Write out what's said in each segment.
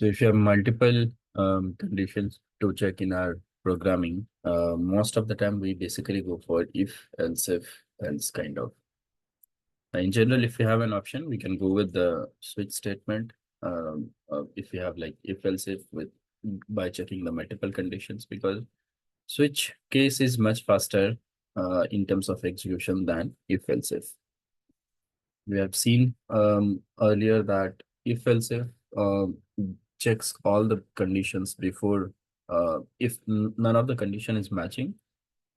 So if you have multiple conditions to check in our programming, most of the time we basically go for if, else kind of. In general, if you have an option, we can go with the switch statement. If you have like if else if with by checking the multiple conditions, because switch case is much faster in terms of execution than if else if. We have seen earlier that if else if checks all the conditions before if none of the condition is matching,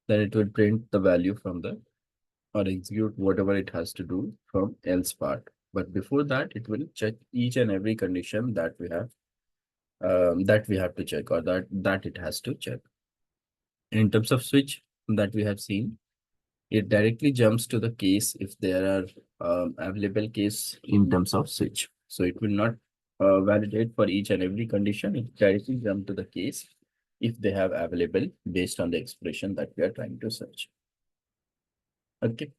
then it will print the value from the or execute whatever it has to do from else part. But before that, it will check each and every condition that we have to check or that it has to check. In terms of switch that we have seen, it directly jumps to the case if there are available case in terms of switch. So it will not validate for each and every condition. It directly jump to the case if they have available based on the expression that we are trying to search. Okay.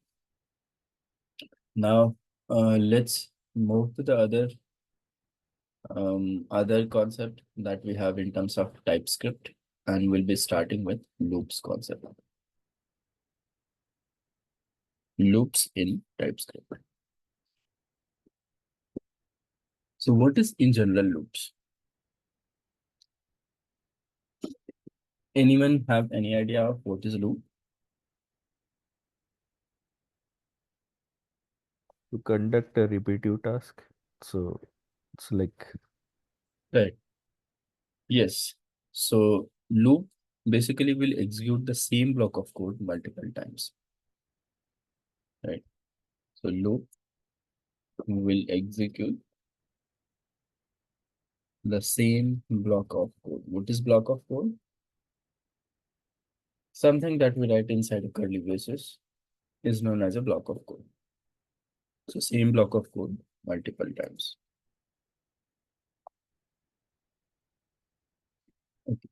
Now let's move to the other concept that we have in terms of TypeScript, and we'll be starting with loops concept. Loops in TypeScript. So what is in general loops? Anyone have any idea of what is loop? To conduct a repetitive task. So it's like Right. Yes. So loop basically will execute the same block of code multiple times. Right. So loop will execute the same block of code. What is block of code? Something that we write inside a curly braces is known as a block of code. So same block of code multiple times. Okay.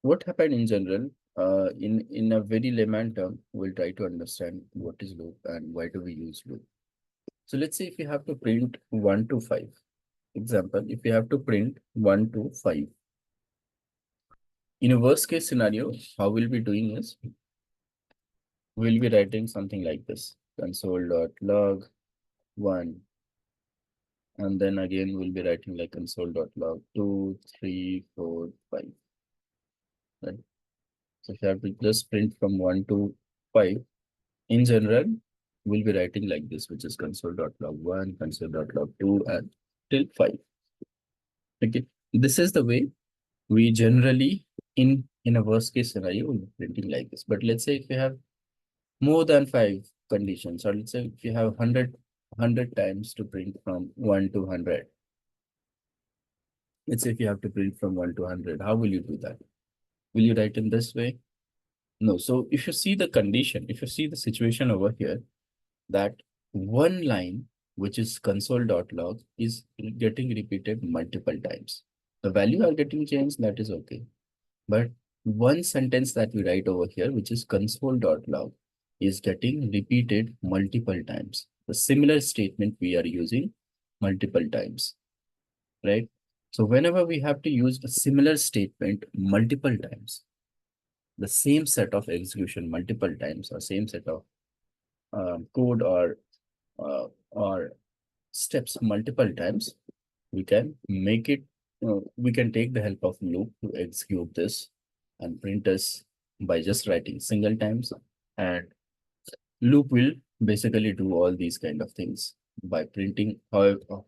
What happened in general? In a very layman term, we'll try to understand what is loop and why do we use loop. So let's say if you have to print 1 to 5. Example, if you have to print 1 to 5. In a worst case scenario, how we'll be doing is we'll be writing something like this: console.log 1. And then again, we'll be writing like console.log 2, 3, 4, 5. Right? So if you have to just print from 1 to 5, in general, we'll be writing like this, which is console.log 1, console.log 2, and till 5. Okay. This is the way we generally, in a worst case scenario, we'll be printing like this. But let's say if you have more than 5 conditions, or let's say if you have 100 times to print from 1 to 100. Let's say if you have to print from 1 to 100, how will you do that? Will you write in this way? No. So if you see the condition, if you see the situation over here, that one line, which is console.log, is getting repeated multiple times. The value are getting changed, that is okay. But one sentence that we write over here, which is console.log, is getting repeated multiple times. The similar statement we are using multiple times, right? So whenever we have to use a similar statement multiple times, the same set of execution multiple times, or same set of code or steps multiple times, we can make it, we can take the help of loop to execute this and print us by just writing single times. And loop will basically do all these kind of things by printing however,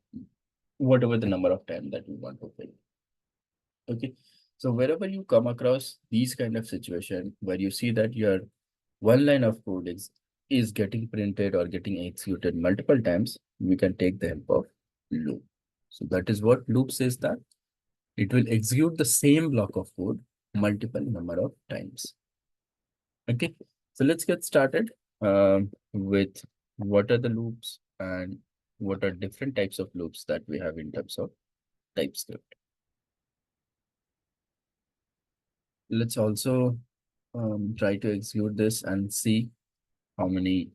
whatever the number of time that we want to print. Okay. So wherever you come across these kind of situation where you see that your one line of code is getting printed or getting executed multiple times, we can take the help of loop. So that is what loop says, that it will execute the same block of code multiple number of times. Okay, so let's get started with what are the loops and what are different types of loops that we have in terms of TypeScript. Let's also try to execute this and see how many,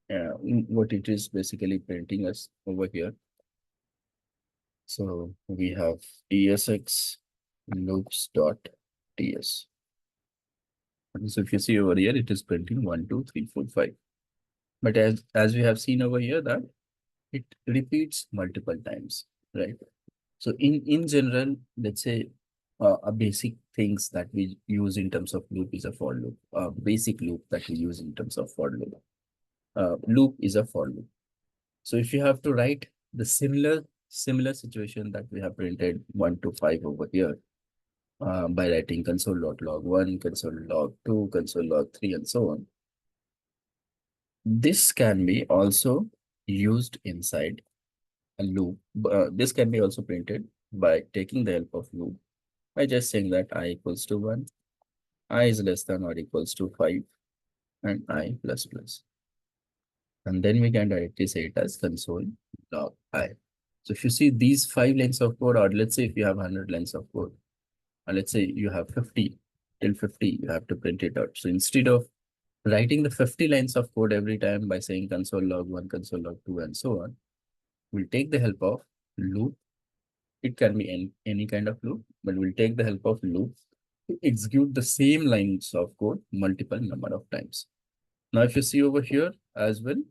what it is basically printing us over here. So we have ESX loops.ts. So if you see over here, it is printing 1, 2, 3, 4, 5. But as we have seen over here that it repeats multiple times, right? So in general, let's say a basic things that we use in terms of loop is a for loop. Basic loop that we use in terms of for loop. Loop is a for loop. So if you have to write the similar situation that we have printed 1 to 5 over here, by writing console.log1, console.log2, console.log3, and so on. This can be also used inside a loop. This can be also printed by taking the help of loop by just saying that I equals to 1, I is less than or equals to 5, and I plus plus. And then we can directly say it as console log I. So if you see these 5 lines of code, or let's say if you have 100 lines of code, and let's say you have 50, till 50, you have to print it out. So instead of writing the 50 lines of code every time by saying console log 1, console log 2, and so on, we'll take the help of loop. It can be any kind of loop, but we'll take the help of loop to execute the same lines of code multiple number of times. Now, if you see over here as well,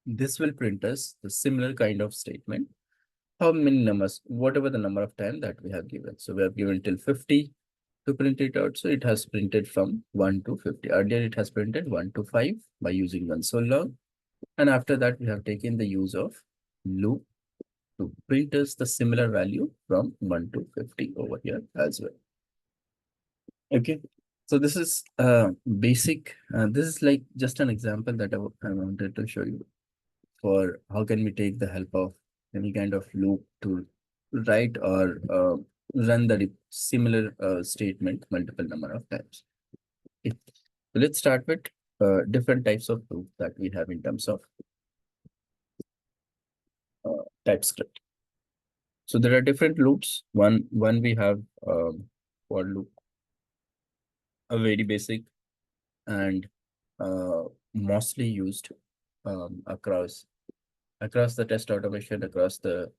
this will print us the similar kind of statement. How many numbers, whatever the number of time that we have given. So we have given till 50 to print it out. So it has printed from 1 to 50. Earlier, it has printed 1 to 5 by using console log. And after that, we have taken the use of loop to print us the similar value from 1 to 50 over here as well. Okay. So this is basic. This is like just an example that I wanted to show you for how can we take the help of any kind of loop to write or run the similar statement multiple number of times. Okay. So let's start with different types of loop that we have in terms of TypeScript. So there are different loops. One we have for loop, a very basic and mostly used across the test automation, across the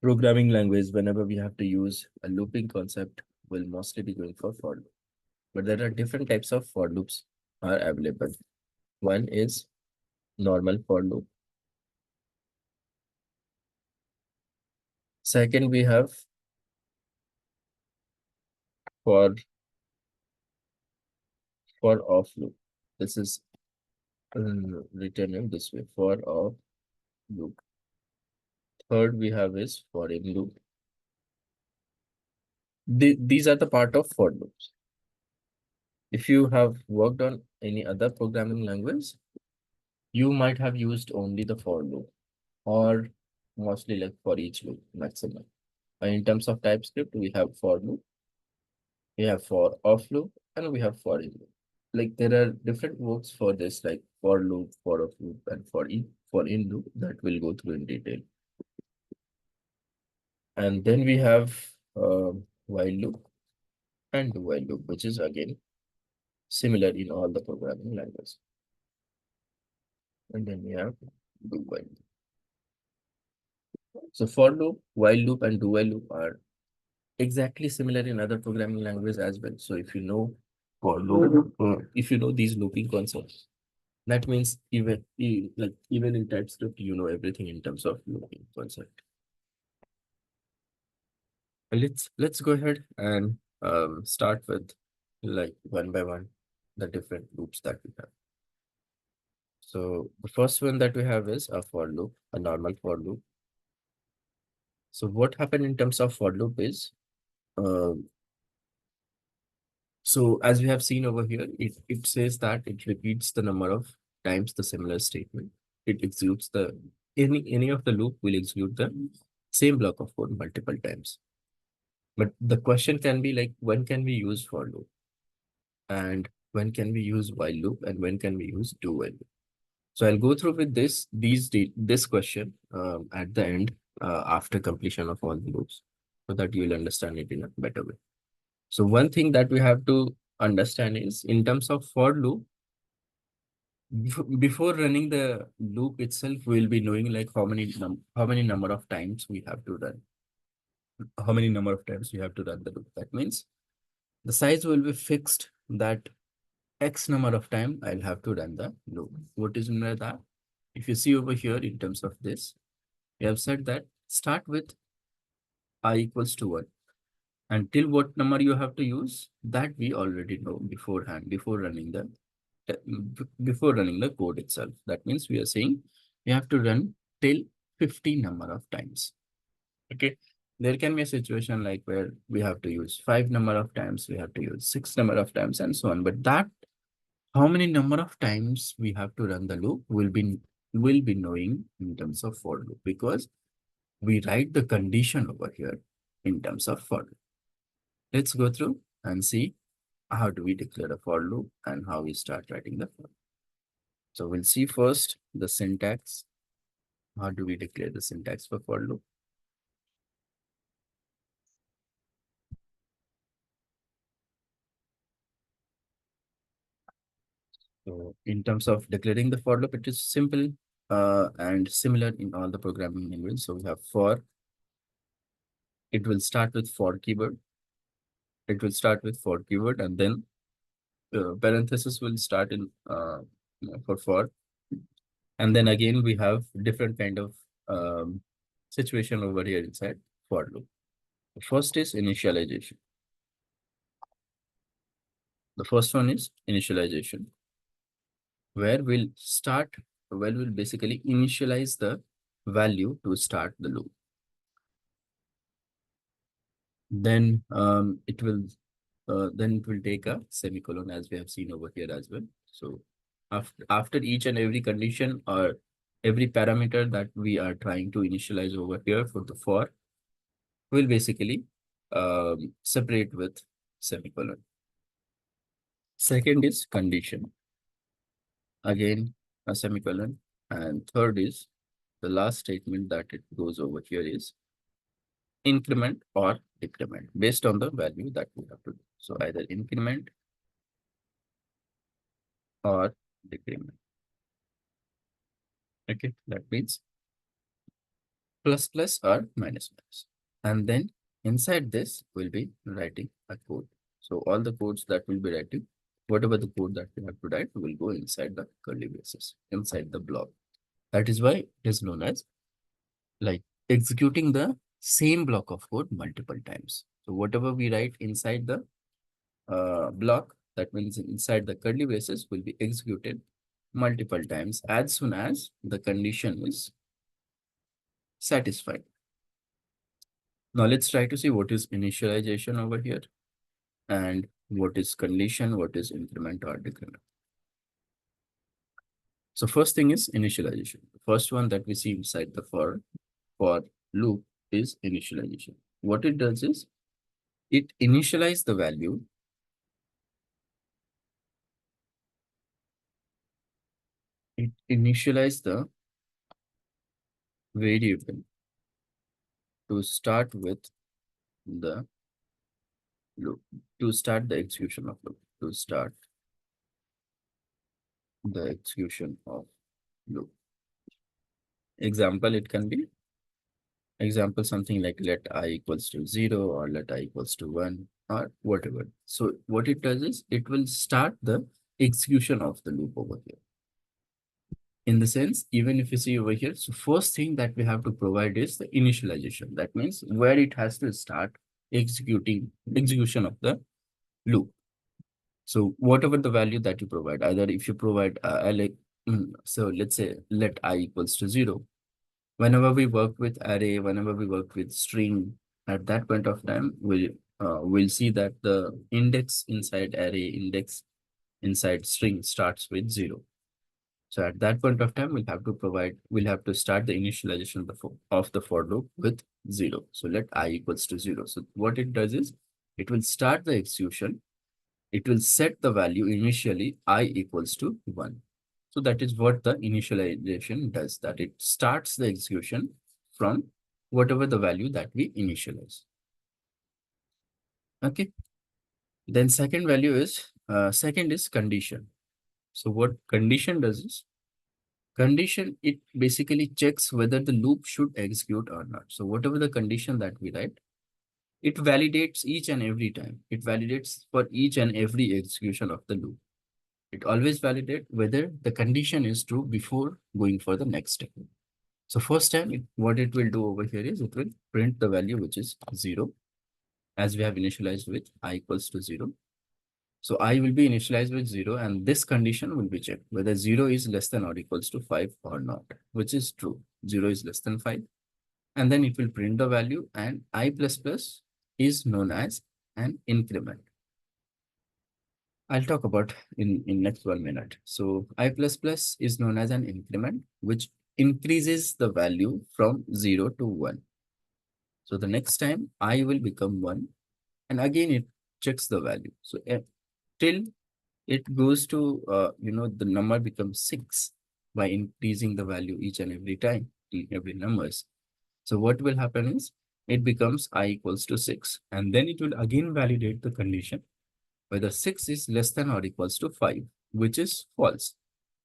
programming language. Whenever we have to use a looping concept, we'll mostly be going for loop. But there are different types of for loops are available. One is normal for loop. Second, we have for off loop. This is written in this way, for off loop. Third, we have is for in loop. These are the part of for loops. If you have worked on any other programming language, you might have used only the for loop or mostly like for each loop maximum. In terms of TypeScript, we have for loop, we have for off loop, and we have for in loop. Like there are different works for this, like for loop, for off loop, and for in loop that we'll go through in detail. And then we have while loop and do while loop, which is again similar in all the programming languages. And then we have do while loop. So for loop, while loop, and do while loop are exactly similar in other programming languages as well. So if you know for loop, if you know these looping concepts, that means even in TypeScript, you know everything in terms of looping concept. Let's go ahead and start with like one by one the different loops that we have. So the first one that we have is a for loop, a normal for loop. So what happened in terms of for loop is, so as we have seen over here, it says that it repeats the number of times the similar statement. It executes any of the loop will execute the same block of code multiple times. But the question can be like, when can we use for loop? And when can we use while loop? And when can we use do while loop? So I'll go through with this question at the end after completion of all the loops, so that you'll understand it in a better way. So one thing that we have to understand is in terms of for loop, Before running the loop itself, we'll be knowing like how many number of times we have to run, how many number of times we have to run the loop. That means the size will be fixed that X number of time I'll have to run the loop. What is meant by that? If you see over here in terms of this, we have said that start with I equals to 1. Until what number you have to use, that we already know beforehand, before running the code itself. That means we are saying we have to run till 50 number of times. Okay. There can be a situation like where we have to use 5 number of times, we have to use 6 number of times and so on. But that how many number of times we have to run the loop will be knowing in terms of for loop, because we write the condition over here in terms of for loop. Let's go through and see how do we declare a for loop and how we start writing the for loop. So we'll see first the syntax. How do we declare the syntax for loop? So in terms of declaring the for loop, it is simple and similar in all the programming languages. So we have for, it will start with for keyword. It will start with for keyword, and then parenthesis will start in for. And then again, we have different kind of situation over here inside for loop. The first is initialization. The first one is initialization, where we'll basically initialize the value to start the loop. Then it will take a semicolon, as we have seen over here as well. So after each and every condition or every parameter that we are trying to initialize over here for the for, will basically separate with semicolon. Second is condition. Again, a semicolon. And third is the last statement that it goes over here is increment or decrement based on the value that we have to do. So either increment or decrement. Okay, that means plus plus or minus minus. And then inside this we'll be writing a code. So all the codes that we'll be writing, whatever the code that we have to write, will go inside the curly braces, inside the block. That is why it is known as like executing the same block of code multiple times. So whatever we write inside the block, that means inside the curly braces, will be executed multiple times as soon as the condition is satisfied. Now let's try to see what is initialization over here and what is condition, what is increment or decrement. So first thing is initialization. The first one that we see inside the for loop is initialization. What it does is it initializes the value. It initializes the variable to start with the loop, to start the execution of loop, to start the execution of loop. Example, it can be example something like let I equals to 0 or let I equals to 1 or whatever. So what it does is it will start the execution of the loop over here. In the sense, even if you see over here, so first thing that we have to provide is the initialization. That means where it has to start execution of the loop. So whatever the value that you provide, either if you provide so let's say let I equals to 0. Whenever we work with array, whenever we work with string, at that point of time, we'll see that the index inside array, index inside string starts with 0. So at that point of time, we'll have to start the initialization of the for loop with 0. So let I equals to 0. So what it does is it will start the execution. It will set the value initially I equals to 1. So that is what the initialization does, that it starts the execution from whatever the value that we initialize. Okay. Then second is condition. So what condition does is, condition, it basically checks whether the loop should execute or not. So whatever the condition that we write, it validates each and every time. It validates for each and every execution of the loop. It always validates whether the condition is true before going for the next step. So first time, what it will do over here is it will print the value which is 0, as we have initialized with I equals to 0. So I will be initialized with 0, and this condition will be checked whether 0 is less than or equals to 5 or not, which is true. 0 is less than 5. And then it will print the value, and I plus plus is known as an increment. I'll talk about in next 1 minute. So I plus plus is known as an increment, which increases the value from 0 to 1. So the next time I will become 1, and again it checks the value. So till it goes to, the number becomes 6 by increasing the value each and every time, every numbers. So what will happen is it becomes I equals to 6, and then it will again validate the condition whether 6 is less than or equals to 5, which is false.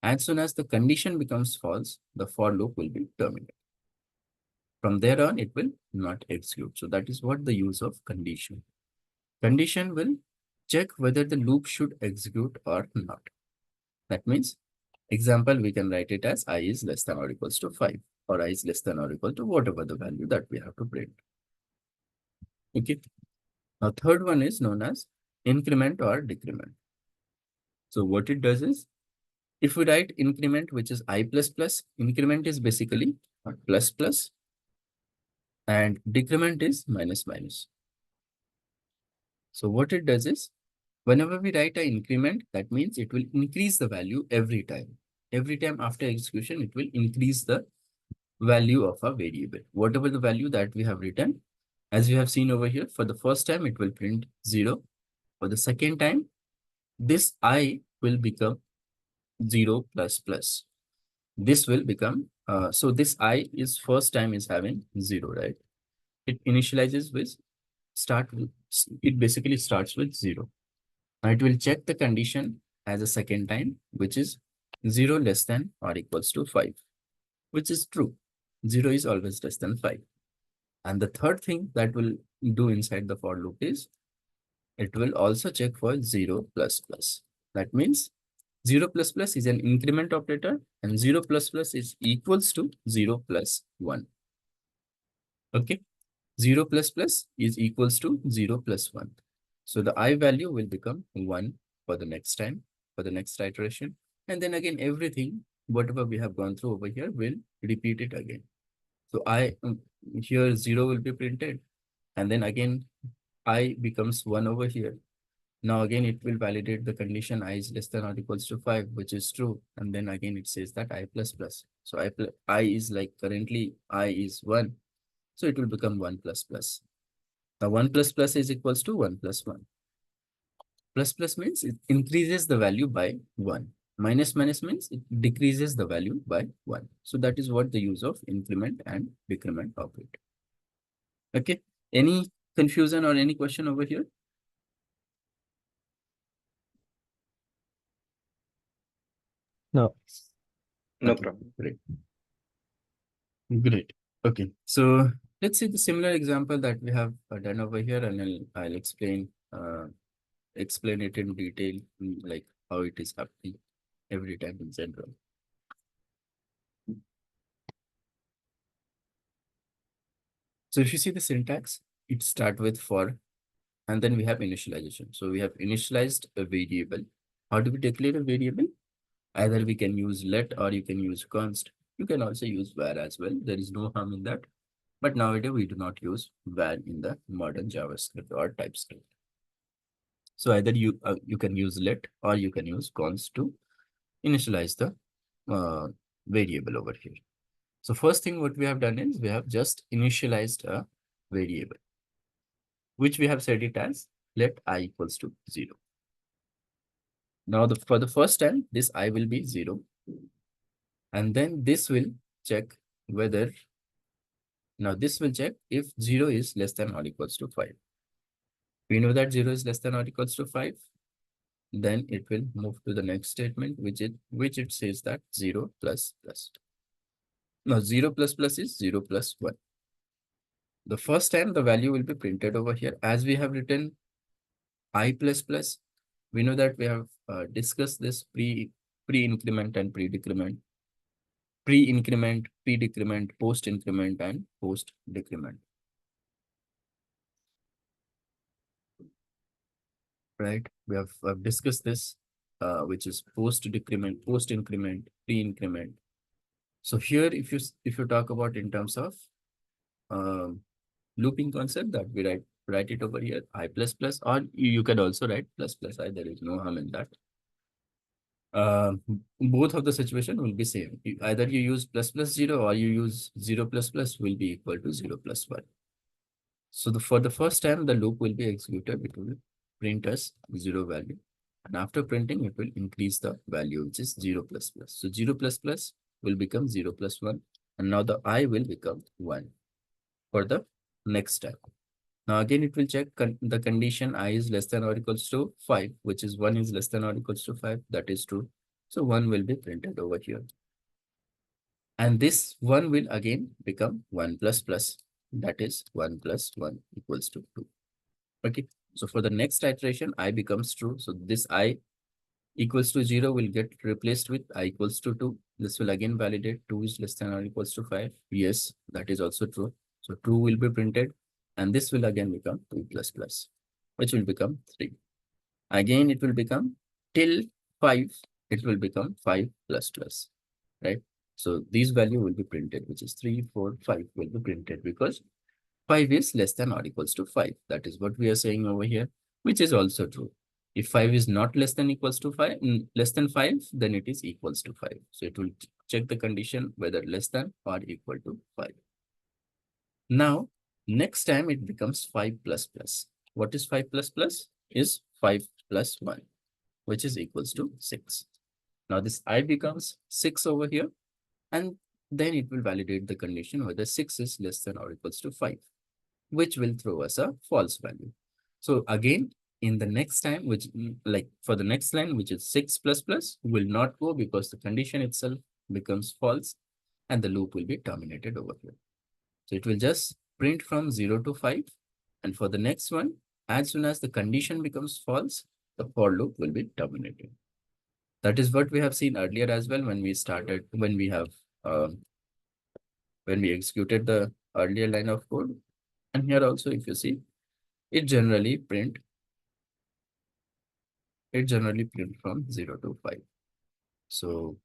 As soon as the condition becomes false, the for loop will be terminated. From there on, it will not execute. So that is what the use of condition. Condition will check whether the loop should execute or not. That means, example, we can write it as I is less than or equals to 5, or I is less than or equal to whatever the value that we have to print. Okay. Now, third one is known as increment or decrement. So what it does is, if we write increment, which is I plus plus, increment is basically a plus plus, and decrement is minus minus. So what it does is, whenever we write an increment, that means it will increase the value every time. Every time after execution, it will increase the value of a variable. Whatever the value that we have written, as you have seen over here, for the first time, it will print 0. For the second time, this I will become 0 plus plus. This will become, so this I is first time is having 0, right? It initializes with, it basically starts with 0. Now it will check the condition as a second time, which is 0 less than or equals to 5, which is true. 0 is always less than 5. And the third thing that will do inside the for loop is it will also check for 0 plus plus. That means 0 plus plus is an increment operator, and 0 plus plus is equals to 0 plus 1. Okay. 0 plus plus is equals to 0 plus 1. So the I value will become 1 for the next time, for the next iteration. And then again, everything, whatever we have gone through over here, will repeat it again. So here 0 will be printed. And then again, I becomes 1 over here. Now again, it will validate the condition I is less than or equals to 5, which is true. And then again, it says that I plus plus. So I is like currently I is 1. So it will become 1 plus plus. Now 1 plus plus is equals to 1 plus 1. Plus plus means it increases the value by 1. Minus minus means it decreases the value by 1. So that is what the use of increment and decrement operator. Okay. Any confusion or any question over here? No. No Okay, problem. great. Great. Okay. So let's see the similar example that we have done over here, and I'll explain it in detail, like how it is happening every time in general. So if you see the syntax, it start with for, and then we have initialization. So we have initialized a variable. How do we declare a variable? Either we can use let or you can use const. You can also use var as well. There is no harm in that. But nowadays we do not use var in the modern JavaScript or TypeScript. So either you can use let or you can use const to initialize the variable over here. So first thing what we have done is we have just initialized a variable, which we have set it as let I equals to 0. Now for the first time, this I will be 0. And then this will check whether, now this will check if 0 is less than or equals to 5. We know that 0 is less than or equals to 5. then it will move to the next statement, which it says that 0 plus plus. Now 0 plus plus is 0 plus 1. The first time the value will be printed over here as we have written I plus plus. We know that we have discussed this pre-increment and pre-decrement, pre-increment, pre-decrement, post-increment, and post-decrement. Right? We have discussed this, which is post-decrement, post-increment, pre-increment. So here, if you talk about in terms of um, looping concept, that we write it over here I plus plus, or you can also write plus plus I. There is no harm in that. uh, Both of the situation will be same. Either you use plus plus 0 or you use 0 plus plus will be equal to 0 plus 1. So for the first time, the loop will be executed. It will print as 0 value. And after printing, it will increase the value, which is 0 plus plus. So 0 plus plus will become 0 plus 1. And now the I will become 1 for the next step. Now again, it will check the condition I is less than or equals to 5, which is 1 is less than or equals to 5. That is true. So 1 will be printed over here. And this 1 will again become 1 plus plus. That is 1 plus 1 equals to 2. Okay. So for the next iteration, I becomes true. So this I equals to 0 will get replaced with I equals to 2. This will again validate 2 is less than or equals to 5. Yes, that is also true. So 2 will be printed. And this will again become 2 plus plus, which will become 3. Again, it will become till 5. It will become 5 plus plus, right? So these value will be printed, which is 3, 4, 5 will be printed because 5 is less than or equals to 5. That is what we are saying over here, which is also true. If 5 is not less than equals to 5, less than 5, then it is equals to 5. So it will check the condition whether less than or equal to 5. Now, next time it becomes 5 plus plus. What is 5 plus plus? Is 5 plus 1, which is equals to 6. Now this I becomes 6 over here, and then it will validate the condition whether 6 is less than or equals to 5, which will throw us a false value. So again, in the next time, which like for the next line, which is 6 plus plus, will not go because the condition itself becomes false and the loop will be terminated over here. So it will just print from 0 to 5. And for the next one, as soon as the condition becomes false, the for loop will be terminated. That is what we have seen earlier as well when we started, um, when we executed the earlier line of code. And here also, if you see, it generally print from 0 to 5. So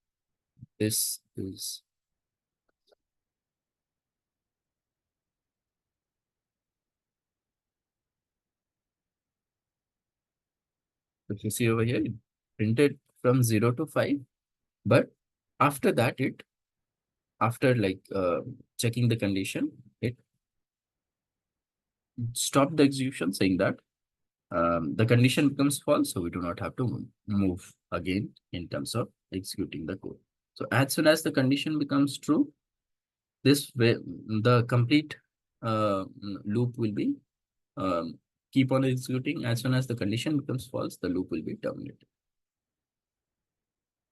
this is, if you see over here, it printed from 0 to 5. But after that, after checking the condition, it stopped the execution saying that the condition becomes false. So we do not have to move again in terms of executing the code. So as soon as the condition becomes true, this way, the complete loop will be keep on executing. As soon as the condition becomes false, the loop will be terminated.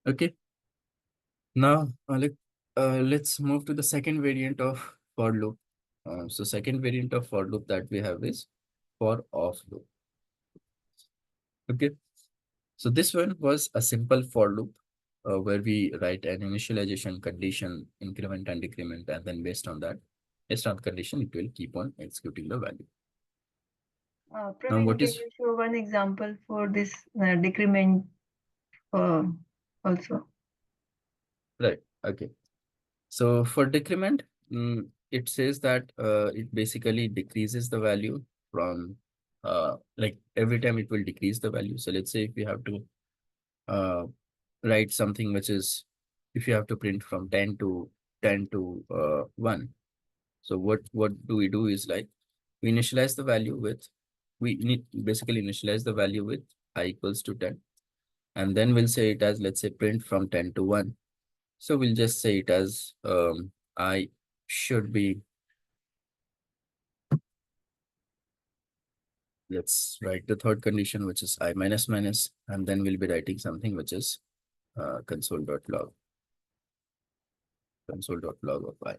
Okay. Now let's move to the second variant of for loop. So second variant of for loop that we have is for off loop. Okay. So this one was a simple for loop where we write an initialization condition, increment and decrement, and then based on condition, it will keep on executing the value. Now, Praveen, what can is you show one example for this decrement uh, also? right? Okay. So for decrement, it says that it basically decreases the value from like every time it will decrease the value. So let's say if you have to uh, write something which is, if you have to print from 10 to 1. So what do we do is like we initialize the value with, we need basically initialize the value with I equals to 10. And then we'll say it as, let's say, print from 10 to 1. So we'll just say it as I should be let's write the third condition, which is I minus minus, and then we'll be writing something which is console.log of I.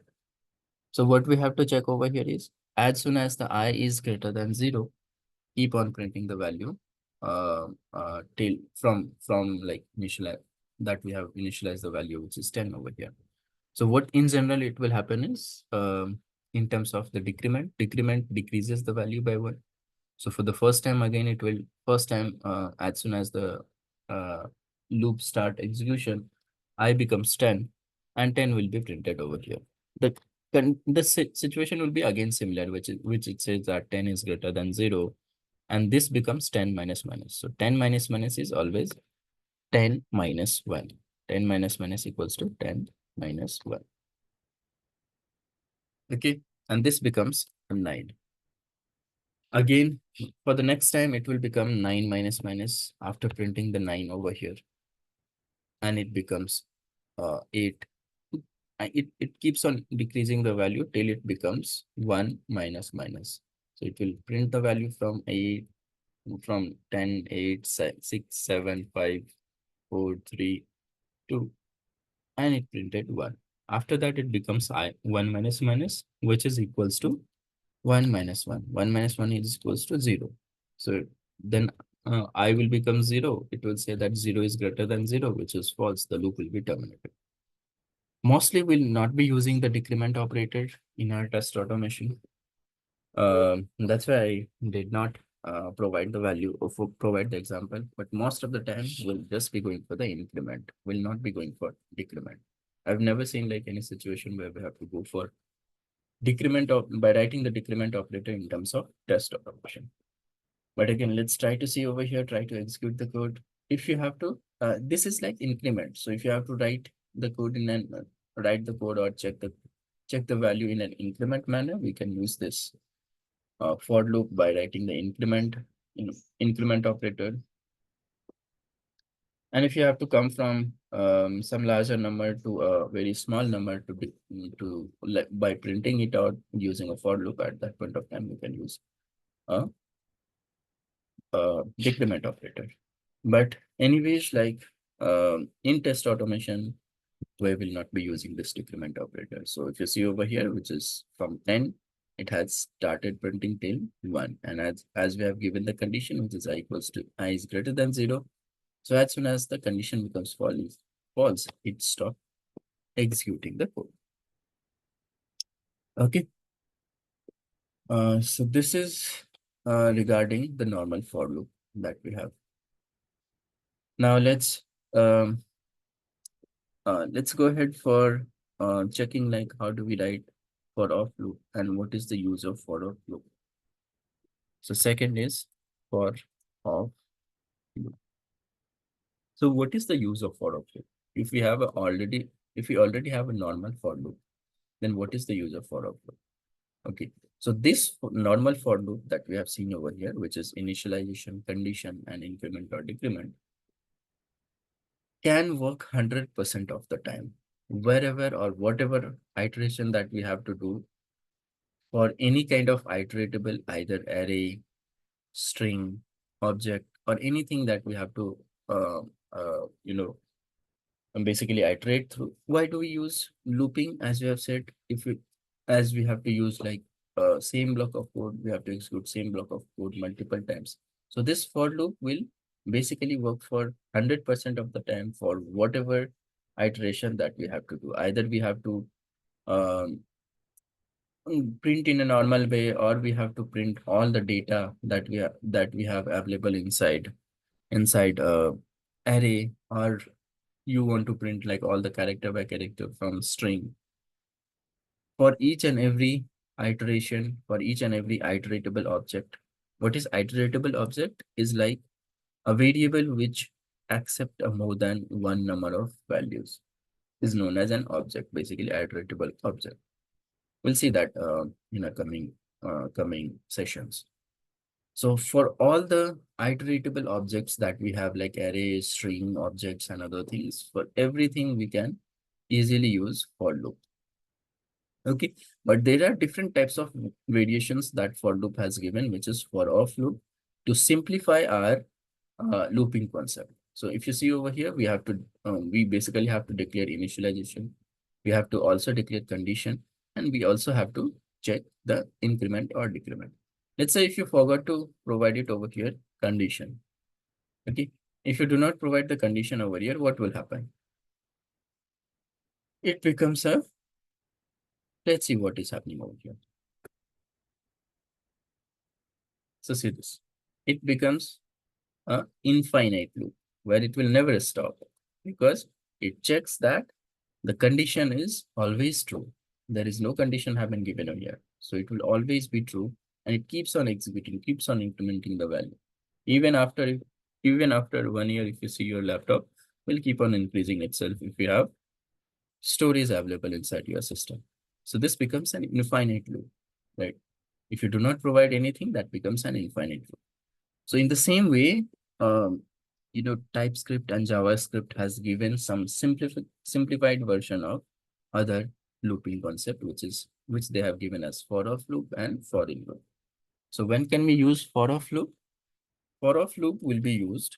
So what we have to check over here is, as soon as the I is greater than 0, keep on printing the value till from like initial that we have initialized the value, which is 10 over here. So what in general it will happen is, in terms of the decrement decreases the value by 1. So for the first time, again, it will first time as soon as the uh, loop start execution, I becomes 10 and 10 will be printed over here. The situation will be again similar, which it says that 10 is greater than 0, and this becomes 10 minus minus. So 10 minus minus is always 10 minus 1. 10 minus minus equals to 10 minus 1. Okay, and this becomes 9. Again, for the next time, it will become 9 minus minus after printing the 9 over here. And it becomes 8. It keeps on decreasing the value till it becomes 1 minus minus. So it will print the value from 8, from 10, 8, 6, 7, 5, 4, 3, 2, and it printed 1. After that, it becomes 1 minus minus, which is equals to 1 minus 1. 1 minus 1 is equals to 0. So then I will become 0. It will say that 0 is greater than 0, which is false. The loop will be terminated. Mostly we'll not be using the decrement operator in our test automation. That's why I did not provide the value or provide the example, but most of the time we'll just be going for the increment. We'll not be going for decrement. I've never seen like any situation where we have to go for decrement of by writing the decrement operator in terms of test automation. But again, let's try to see over here, try to execute the code. If you have to, this is like increment. So if you have to write the code in an write the code or check the value in an increment manner, we can use this for loop by writing the increment operator. And if you have to come from some larger number to a very small number by printing it out using a for loop, at that point of time, we can use a, decrement operator. But anyways, like in test automation, we will not be using this decrement operator. So if you see over here, which is from 10, it has started printing till 1. And as we have given the condition, which is I equals to I is greater than 0. So as soon as the condition becomes false, it stops executing the code. Okay. So this is regarding the normal for loop that we have. Now let's go ahead for checking like how do we write for off loop and what is the use of for off loop. So second is for off loop. So what is the use of for off loop? If we already have a normal for loop, then what is the use of for off loop? Okay, so this normal for loop that we have seen over here, which is initialization, condition, and increment or decrement, can work 100% of the time, wherever or whatever iteration that we have to do for any kind of iteratable, either array, string, object, or anything that we have to, uh, basically iterate through. Why do we use looping? As we have said, as we have to use like same block of code, we have to execute same block of code multiple times. So this for loop will basically work for 100% of the time for whatever iteration that we have to do. Either we have to um, print in a normal way, or we have to print all the data that we have available inside array, or you want to print like all the character by character from string. For each and every iteration, for each and every iteratable object. What is iteratable object? Is like a variable which accept a more than one number of values is known as an object, basically iteratable object. We'll see that in a coming sessions. So for all the iteratable objects that we have, like arrays, string objects, and other things, for everything we can easily use for loop. Okay, but there are different types of variations that for loop has given, which is for off loop to simplify our looping concept. So if you see over here, we have to, we basically have to declare initialization. We have to also declare condition, and we also have to check the increment or decrement. Let's say if you forgot to provide it over here, condition. Okay. If you do not provide the condition over here, what will happen? It becomes a, let's see what is happening over here. So see this, it becomes a infinite loop where it will never stop because it checks that the condition is always true. There is no condition have been given over here. So it will always be true and it keeps on executing, keeps on incrementing the value. Even after 1 year, if you see your laptop will keep on increasing itself if you have storage available inside your system. So this becomes an infinite loop, right? If you do not provide anything, that becomes an infinite loop. So in the same way, TypeScript and JavaScript has given some simplified version of other looping concept, which they have given as for-of loop and for-in loop. So when can we use for-of loop? For-of loop will be used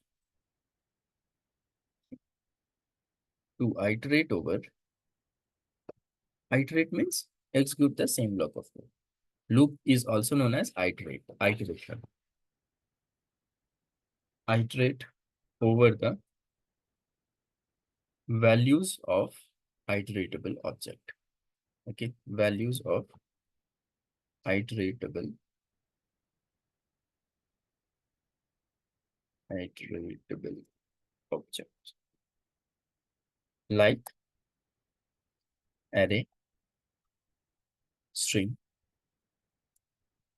to iterate over. Iterate means execute the same block of code. Loop is also known as iteration. Iterate over the values of iteratable object. Okay, values of iteratable object like array, string,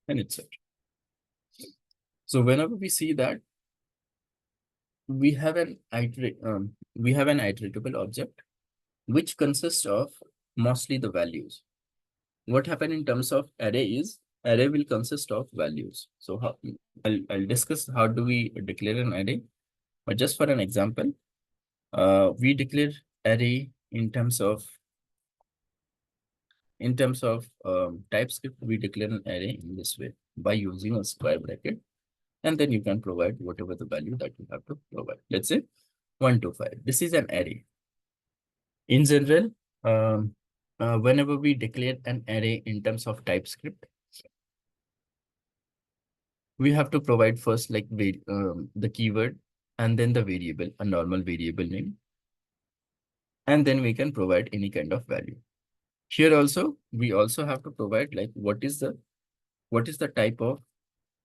and etc. So whenever we see that we have an iteratable object which consists of mostly the values. What happen in terms of array is array will consist of values. So I'll discuss how do we declare an array, but just for an example, we declare array in terms of TypeScript. We declare an array in this way by using a square bracket, and then you can provide whatever the value that you have to provide. Let's say 1 to 5. This is an array. In general, whenever we declare an array in terms of TypeScript, we have to provide first like the keyword and then the variable, a normal variable name, and then we can provide any kind of value. Here also, we also have to provide like what is the type of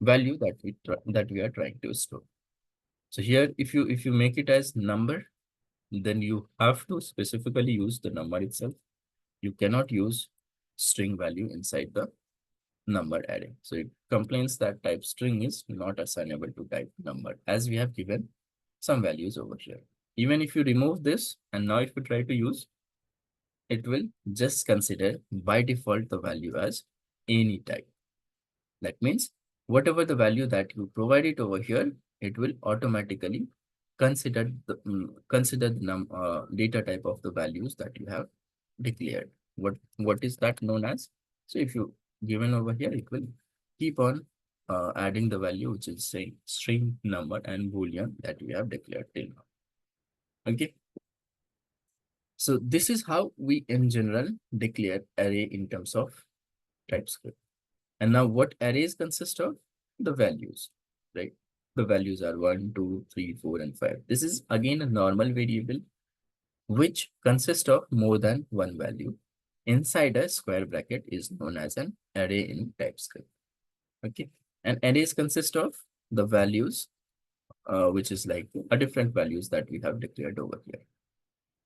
value that we are trying to store. So here, if you make it as number, then you have to specifically use the number itself. You cannot use string value inside the number array. So it complains that type string is not assignable to type number, as we have given some values over here. Even if you remove this, and now if you try to use, it will just consider by default the value as any type. That means whatever the value that you provide it over here, it will automatically consider the data type of the values that you have declared. What is that known as? So if you given over here, it will keep on adding the value, which is say string, number, and boolean that we have declared till now. Okay. So this is how we in general declare array in terms of TypeScript. And now what arrays consist of? The values, right? The values are 1, 2, 3, 4, and 5. This is again a normal variable which consists of more than one value. Inside a square bracket is known as an array in TypeScript. Okay. And arrays consist of the values, which is like a different values that we have declared over here.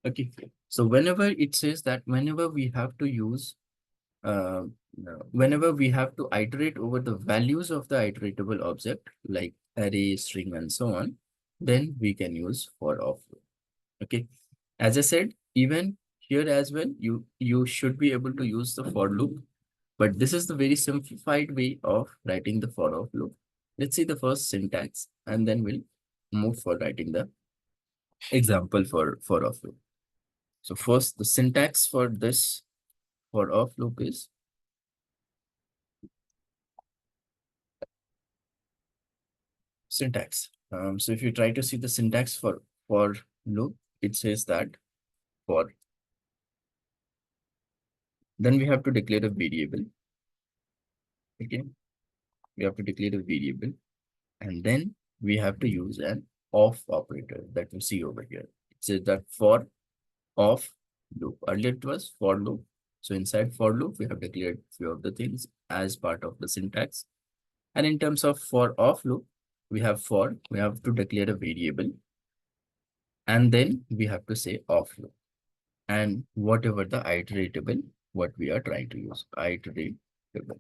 Okay. So whenever it says that whenever we have to use whenever we have to iterate over the values of the iteratable object like array, string, and so on, then we can use for-of loop. Okay. As I said, even here as well, you should be able to use the for loop, but this is the very simplified way of writing the for-of loop. Let's see the first syntax, and then we'll move for writing the example for for-of loop. So first, the syntax for this for-of loop is syntax. So if you try to see the syntax for loop, it says that for, then we have to declare a variable. Okay, we have to declare a variable, and then we have to use an of operator that you see over here. It says that for of loop. Earlier it was for loop. So inside for loop, we have declared few of the things as part of the syntax. And in terms of for of loop, we have to declare a variable, and then we have to say of loop and whatever the iteratable, what we are trying to use, iteratable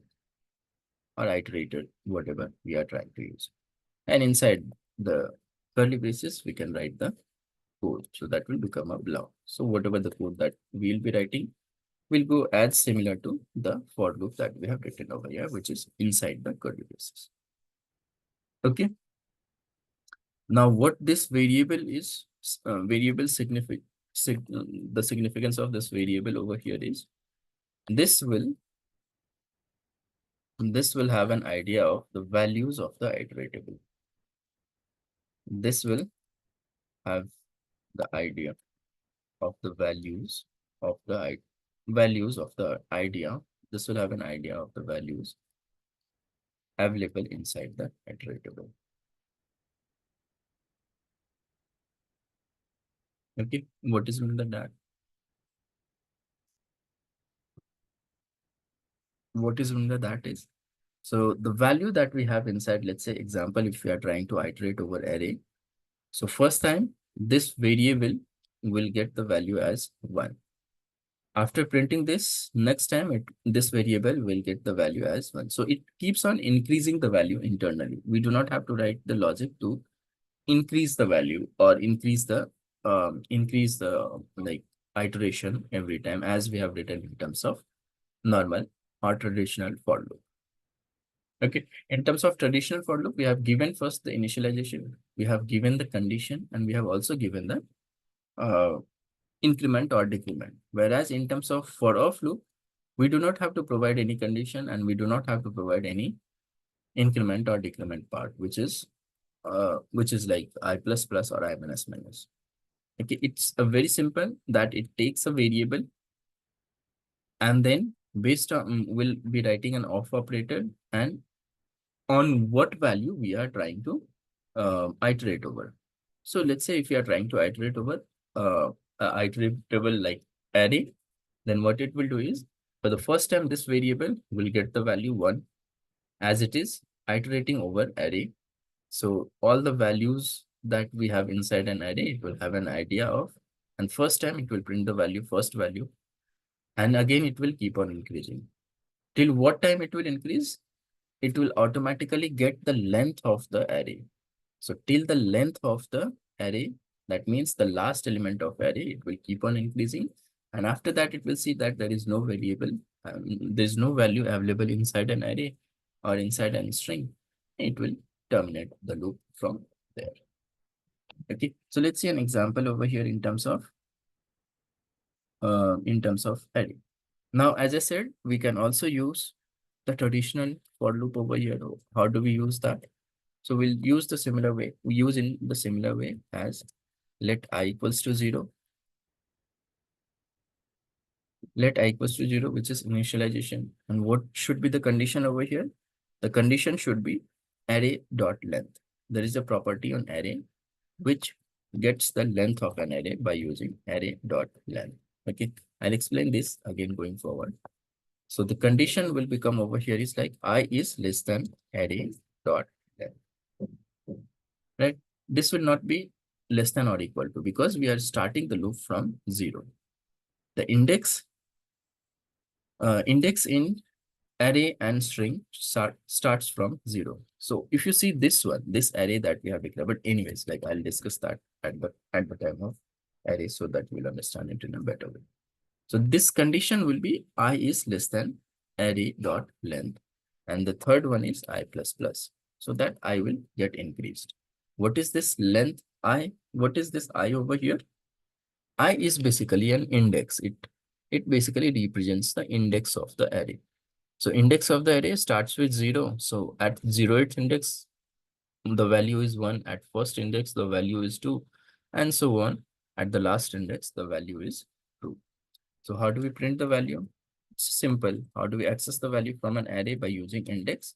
or iterated, whatever we are trying to use. And inside the curly braces, we can write the code. So that will become a block. So whatever the code that we'll be writing will go as similar to the for loop that we have written over here, which is inside the curly braces. Okay. Now what this variable is, variable the significance of this variable over here is this will have an idea of the values of the iteratable. This will have the idea of the values of the idea. This will have an idea of the values available inside the iteratable. Okay, what is meant by that? What is meant by that is, so the value that we have inside, let's say example, if we are trying to iterate over array. So first time this variable will get the value as 1. After printing this, next time this variable will get the value as 1. So it keeps on increasing the value internally. We do not have to write the logic to increase the value or increase the like iteration every time, as we have written in terms of normal or traditional for loop. Okay, in terms of traditional for loop, we have given first the initialization, we have given the condition, and we have also given the increment or decrement. Whereas in terms of for of loop, we do not have to provide any condition, and we do not have to provide any increment or decrement part, which is like I plus plus or I minus minus. Okay, it's a very simple that it takes a variable, and then based on we'll be writing an of operator and on what value we are trying to iterate over. So let's say if you are trying to iterate over iteratable like array, then what it will do is for the first time this variable will get the value 1 as it is iterating over array. So all the values that we have inside an array, it will have an idea of, and first time it will print the value, first value, and again it will keep on increasing. Till what time it will increase? It will automatically get the length of the array. So till the length of the array, that means the last element of array, it will keep on increasing. And after that, it will see that there is no variable, there's no value available inside an array or inside a string. It will terminate the loop from there. Okay, so let's see an example over here in terms of array. Now, as I said, we can also use the traditional for loop over here. How do we use that? So we'll use the similar way. We use in the similar way as let I equals to 0. Let I equals to 0, which is initialization. And what should be the condition over here? The condition should be array dot length. There is a property on array which gets the length of an array by using array dot length. Okay, I'll explain this again going forward. So the condition will become over here is like I is less than array dot length. Right? This will not be less than or equal to because we are starting the loop from 0. The index in array and string starts from 0. So if you see this one, this array that we have declared, but anyways, like I'll discuss that at the time of array so that we'll understand it in a better way. So this condition will be I is less than array dot length. And the third one is I plus plus. So that I will get increased. What is this length I? What is this I over here? I is basically an index. It basically represents the index of the array. So index of the array starts with 0. So at 0th index, the value is 1, at first index the value is 2, and so on. At the last index the value is 2. So how do we print the value? It's simple. How do we access the value from an array by using index?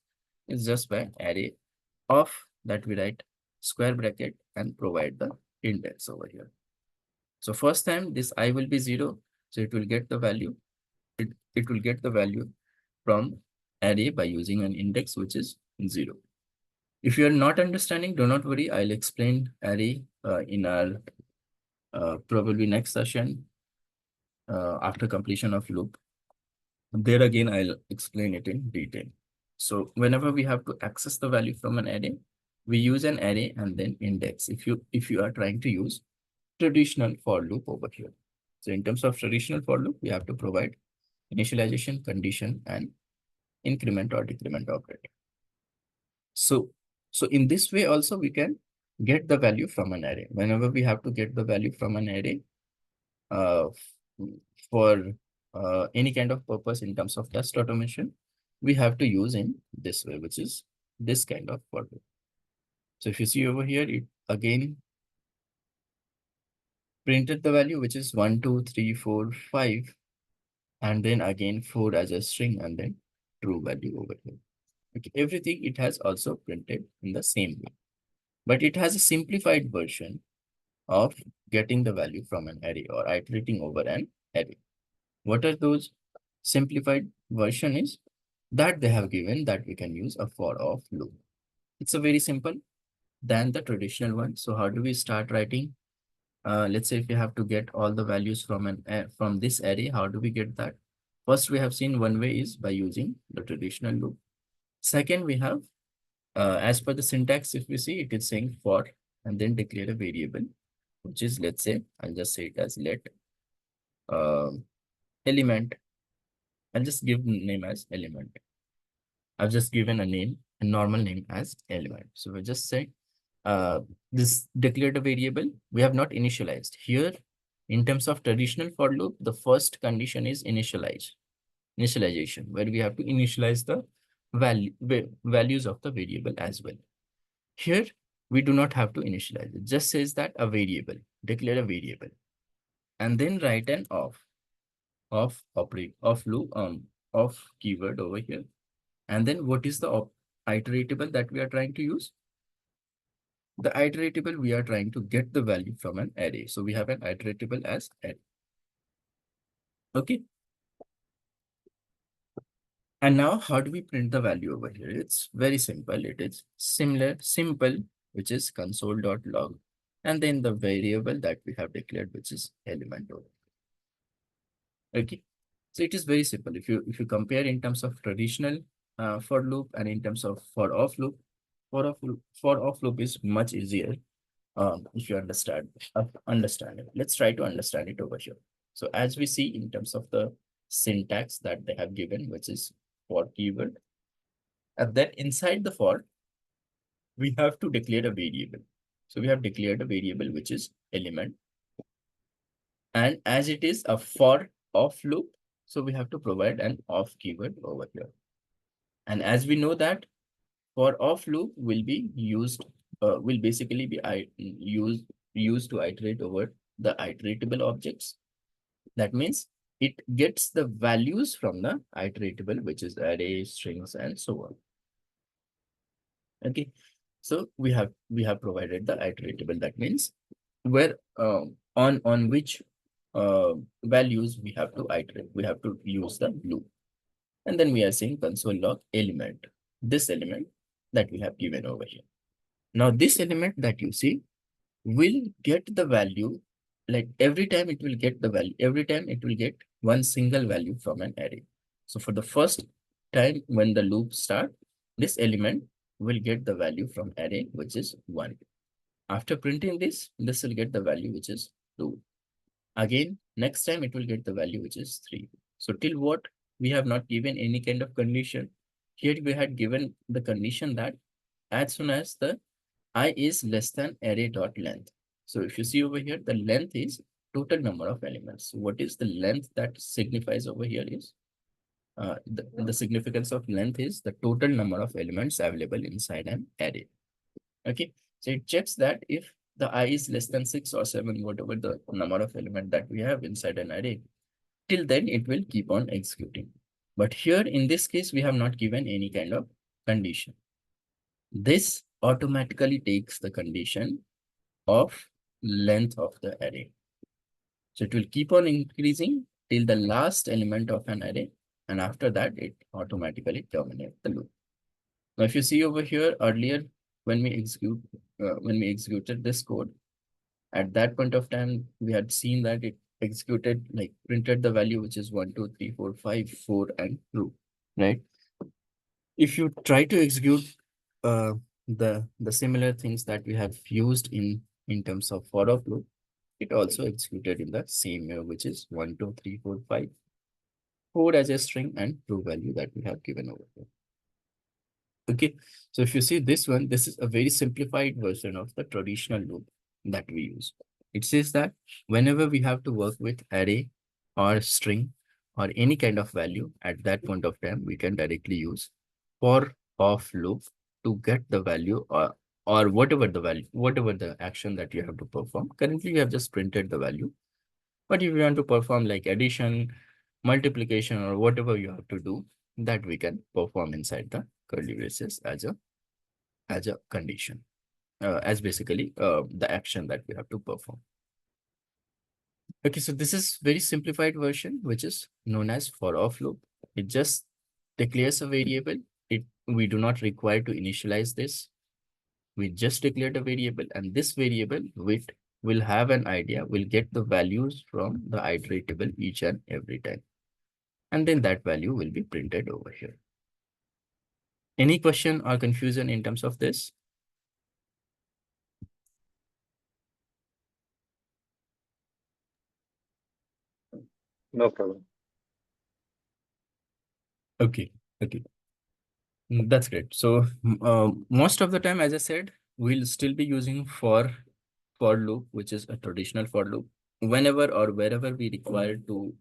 It's just by array of that we write square bracket and provide the index over here. So first time this I will be 0, so it will get the value. It will get the value from array by using an index which is 0. If you are not understanding, do not worry. I'll explain array in our probably next session after completion of loop. There again, I'll explain it in detail. So whenever we have to access the value from an array, we use an array and then index. If you are trying to use traditional for loop over here. So in terms of traditional for loop, we have to provide initialization, condition, and increment or decrement operator. So in this way also we can get the value from an array. Whenever we have to get the value from an array uh, for any kind of purpose in terms of test automation, we have to use in this way, which is this kind of for loop. So if you see over here, it again printed the value, which is 1, 2, 3, 4, 5, and then again 4 as a string and then true value over here. Okay, everything it has also printed in the same way, but it has a simplified version of getting the value from an array or iterating over an array. What are those simplified version is that they have given that we can use a for of loop. It's a very simple than the traditional one. So how do we start writing? Let's say if we have to get all the values from from this array, how do we get that? First, we have seen one way is by using the traditional loop. Second, we have as per the syntax, if we see it is saying for and then declare a variable, which is, let's say, I'll just say it as let element. I'll just give name as element. I've just given a name, a normal name as element. So we just say this declared a variable we have not initialized. Here, in terms of traditional for loop, the first condition is initialization, where we have to initialize the values of the variable as well. Here, we do not have to initialize. It just says that a variable, declare a variable, and then write an of loop of keyword over here. And then what is the iteratable that we are trying to use? The iteratable we are trying to get the value from an array. So we have an iteratable as array. Okay. And now how do we print the value over here? It's very simple. It is simple, which is console.log, and then the variable that we have declared, which is element over. Okay. So it is very simple. If you compare in terms of traditional for loop and in terms of for off loop, for off loop is much easier if you understand it. Let's try to understand it over here. So as we see in terms of the syntax that they have given, which is for keyword, and then inside the for, we have to declare a variable. So we have declared a variable which is element, and as it is a for off loop, so we have to provide an off keyword over here. And as we know that for off loop will be used, will basically be used to iterate over the iteratable objects. That means it gets the values from the iteratable, which is array, strings, and so on. Okay, so we have provided the iteratable. That means where on which values we have to iterate, we have to use the loop. And then we are saying console log element, this element that we have given over here. Now this element that you see will get the value, like every time it will get the value, every time it will get one single value from an array. So for the first time when the loop start, this element will get the value from array, which is 1. After printing this will get the value, which is 2. Again, next time it will get the value, which is 3. So till what? We have not given any kind of condition. Here we had given the condition that as soon as the I is less than array dot length. So if you see over here, the length is total number of elements. What is the length that signifies over here is the significance of length is the total number of elements available inside an array. Okay, so it checks that if the I is less than 6 or 7, whatever the number of element that we have inside an array, till then it will keep on executing. But here in this case, we have not given any kind of condition. This automatically takes the condition of length of the array. So it will keep on increasing till the last element of an array. And after that, it automatically terminates the loop. Now, if you see over here earlier, when we executed this code, at that point of time, we had seen that it executed, like printed the value, which is 1, 2, 3, 4, 5, 4, and true, right? If you try to execute the similar things that we have used in terms of for of loop, it also executed in the same way, which is 1, 2, 3, 4, 5, 4 as a string and true value that we have given over here. Okay, so if you see this one, this is a very simplified version of the traditional loop that we use. It says that whenever we have to work with array or string or any kind of value at that point of time, we can directly use for of loop to get the value or whatever the value, whatever the action that you have to perform. Currently, we have just printed the value. But if you want to perform like addition, multiplication, or whatever you have to do, that we can perform inside the curly braces as a condition, as basically the action that we have to perform. Okay, so this is very simplified version, which is known as for of loop. It just declares a variable. We do not require to initialize this. We just declared a variable, and this variable will have an idea, will get the values from the iteratable each and every time. And then that value will be printed over here. Any question or confusion in terms of this? No problem. Okay, okay. That's great. So most of the time, as I said, we'll still be using for loop, which is a traditional for loop. Whenever or wherever we require to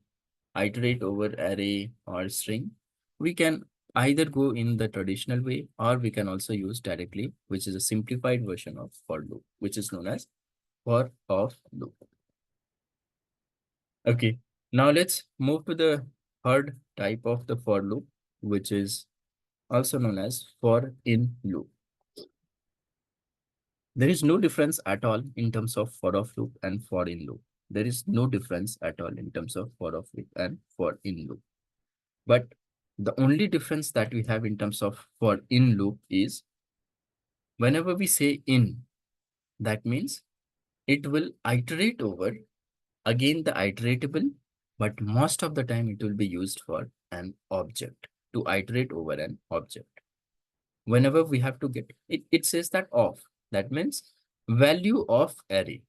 iterate over array or string, we can either go in the traditional way or we can also use directly, which is a simplified version of for loop, which is known as for of loop. Okay, now let's move to the third type of the for loop, which is also known as for in loop. There is no difference at all in terms of for of loop and for in loop. There is no difference at all in terms of for of loop and for in loop. But the only difference that we have in terms of for in loop is whenever we say in, that means it will iterate over again the iteratable, but most of the time it will be used for an object to iterate over an object. Whenever we have to get it, it says that of, that means value of array.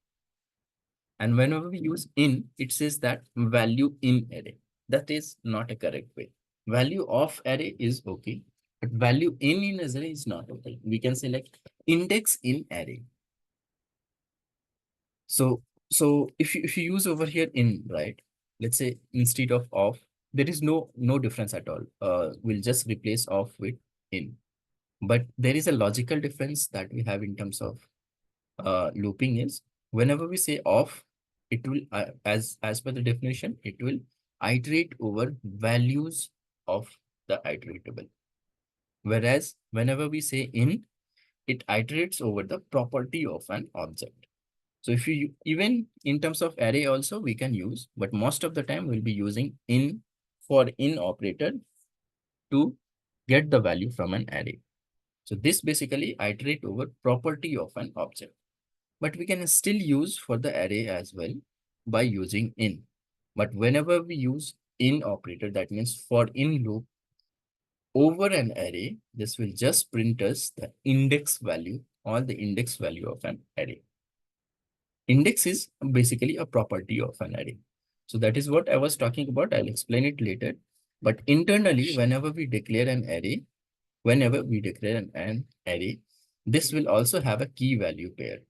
And whenever we use in, it says that value in array. That is not a correct way. Value of array is okay, but value in array is not okay. We can say like index in array. So if you use over here in, right, let's say instead of, there is no difference at all. We'll just replace of with in. But there is a logical difference that we have in terms of looping is whenever we say of, it will as per the definition, it will iterate over values of the iteratable. Whereas whenever we say in, it iterates over the property of an object. So if you even in terms of array also we can use, but most of the time we'll be using in for in operator to get the value from an array. So this basically iterate over property of an object. But we can still use for the array as well by using in. But whenever we use in operator, that means for in loop over an array, this will just print us the index value or the index value of an array. Index is basically a property of an array. So that is what I was talking about. I'll explain it later. But internally, whenever we declare an array, this will also have a key value pair.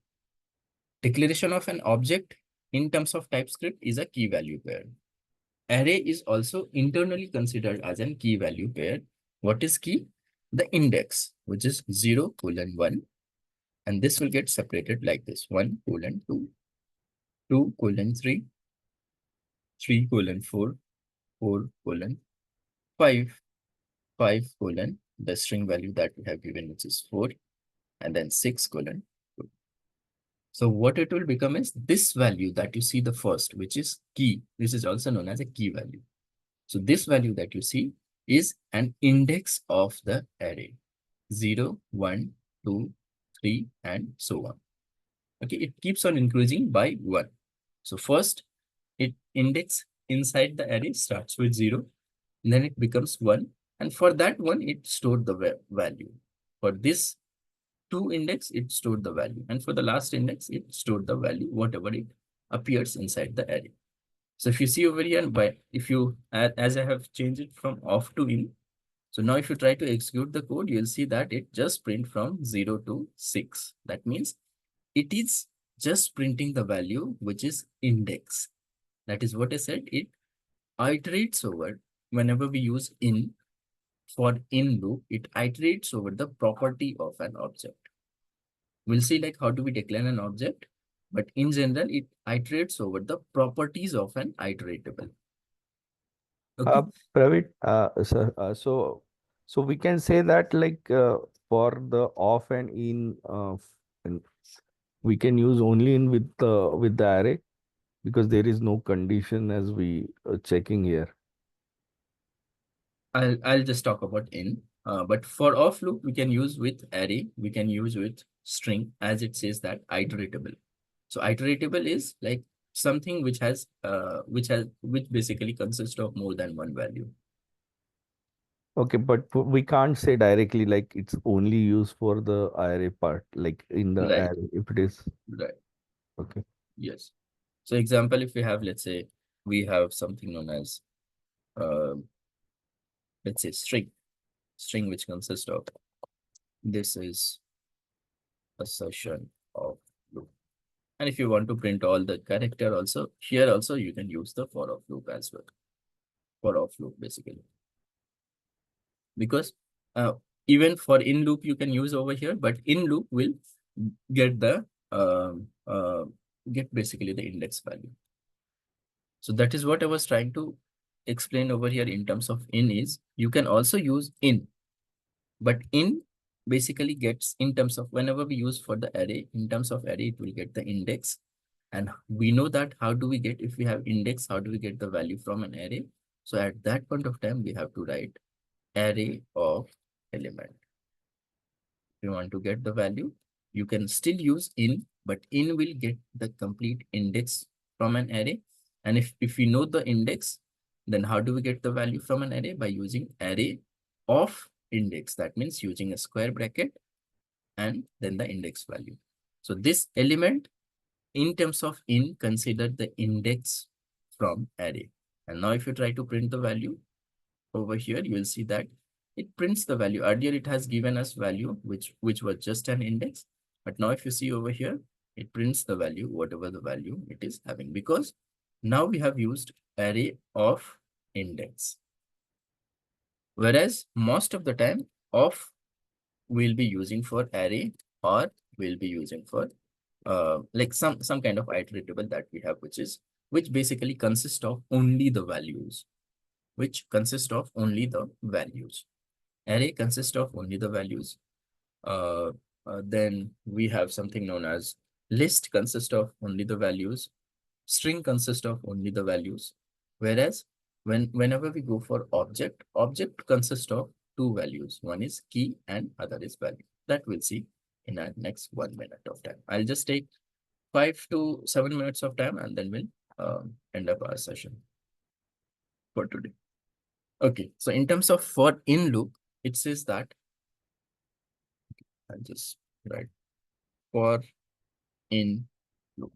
Declaration of an object in terms of TypeScript is a key value pair. Array is also internally considered as a key value pair. What is key? The index, which is 0:1. And this will get separated like this: 1 colon 2, 2 colon 3, 3 colon 4, 4 colon 5, 5 colon the string value that we have given, which is 4, and then 6 colon 2. So what it will become is this value that you see the first, which is key. This is also known as a key value. So this value that you see is an index of the array: 0, 1, 2, 3, and so on. Okay, it keeps on increasing by 1. So first, it index inside the array starts with 0, then it becomes 1, and for that one, it stored the value. For this 2 index, it stored the value, and for the last index, it stored the value, whatever it appears inside the array. So if you see over here, if you, as I have changed it from off to in, so now if you try to execute the code, you'll see that it just print from 0 to 6. That means it is just printing the value, which is index. That is what I said. It iterates over whenever we use in. For in loop, it iterates over the property of an object. We'll see like how do we declare an object, but in general, it iterates over the properties of an iteratable. Okay. Praveen, sir, so we can say that like for the off and in, and we can use only in with the array because there is no condition as we checking here. I'll just talk about in. But for off loop, we can use with array, we can use with string, as it says that iteratable. So iteratable is like something which basically consists of more than one value. Okay, but we can't say directly like it's only used for the array part, like in the Right. array if it is. Right. Okay. Yes. So example, if we have, let's say, we have something known as, let's say string which consists of, this is assertion of loop. And if you want to print all the character also, here also you can use the for of loop as well. For of loop basically. Because even for in loop you can use over here, but in loop will get the get basically the index value. So that is what I was trying to explain over here in terms of in is you can also use in, but in basically gets in terms of whenever we use for the array, in terms of array, it will get the index. And we know that how do we get, if we have index, how do we get the value from an array? So at that point of time, we have to write array of element. If you want to get the value, you can still use in, but in will get the complete index from an array. And if we know the index, then how do we get the value from an array? By using array of index. That means using a square bracket and then the index value. So this element in terms of in, consider the index from array. And now if you try to print the value over here, you will see that it prints the value. Earlier it has given us value which was just an index, but now if you see over here, it prints the value, whatever the value it is having, because now we have used array of index. Whereas most of the time of we'll be using for array, or we'll be using for like some kind of iteratable that we have, which basically consists of only the values, Array consists of only the values. Then we have something known as list consists of only the values. String consists of only the values. Whereas whenever we go for object consists of two values. One is key and other is value. That we'll see in our next 1 minute of time. I'll just take 5 to 7 minutes of time and then we'll end up our session for today. Okay, so in terms of for in loop, it says that I'll just write for in loop.